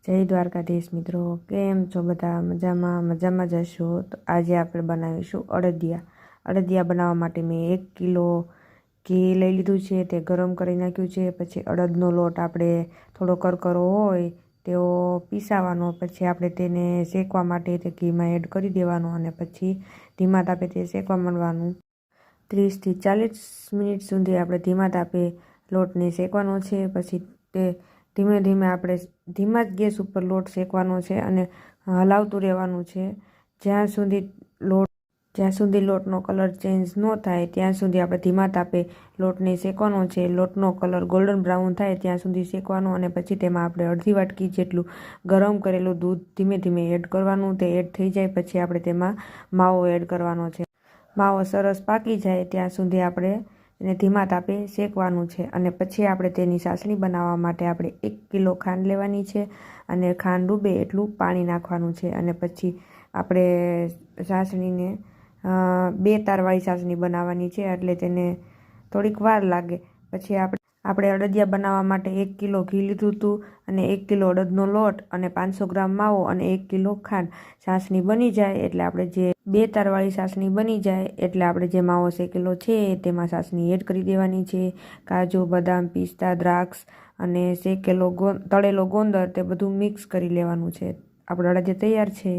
જય દ્વારકાધીશ મિત્રો, કેમ છો બધા? મજામાં જશો? તો આજે આપણે બનાવીશું અડદિયા બનાવવા માટે મેં 1 કિલો ઘી લઈ લીધું છે, તે ગરમ કરી નાખ્યું છે। પછી અડદનો લોટ આપણે થોડો કરકરો હોય તેવો પીસાવાનો, પછી આપણે તેને શેકવા માટે તે ઘીમાં એડ કરી દેવાનો અને પછી ધીમા તાપે તે શેકવા માંડવાનું। 30 થી 40 મિનિટ સુધી આપણે ધીમા તાપે લોટને શેકવાનો છે। પછી તે ધીમે ધીમે આપણે ધીમા જ ગેસ ઉપર લોટ શેકવાનો છે અને હલાવતું રહેવાનું છે જ્યાં સુધી લોટનો કલર ચેન્જ ન થાય ત્યાં સુધી આપણે ધીમા તાપે લોટને શેકવાનો છે। લોટનો કલર ગોલ્ડન બ્રાઉન થાય ત્યાં સુધી શેકવાનો અને પછી તેમાં આપણે અડધી વાટકી જેટલું ગરમ કરેલું દૂધ ધીમે ધીમે એડ કરવાનું। તે એડ થઈ જાય પછી આપણે તેમાં માવો એડ કરવાનો છે। માવો સરસ પાકી જાય ત્યાં સુધી આપણે એને ધીમા તાપે શેકવાનું છે અને પછી આપણે તેની ચાસણી બનાવવા માટે આપણે 1 કિલો ખાંડ લેવાની છે અને ખાંડ ડૂબે એટલું પાણી નાખવાનું છે અને પછી આપણે ચાસણીને 2 તારવાળી ચાસણી બનાવવાની છે એટલે તેને થોડીક વાર લાગે। પછી આપણે અડદિયા બનાવવા માટે 1 કિલો ઘી લીધું હતું અને 1 કિલો અડદનો લોટ અને 500 ગ્રામ માવો અને 1 કિલો ખાંડ। ચાસણી બની જાય એટલે આપણે જે 2 તારવાળી ચાસણી બની જાય એટલે આપણે જે માવો શેકેલો છે તેમાં ચાસણી એડ કરી દેવાની છે। કાજુ, બદામ, પિસ્તા, દ્રાક્ષ અને શેકેલો તળેલો ગોંદર તે બધું મિક્સ કરી લેવાનું છે। આપણો અડદિયા તૈયાર છે।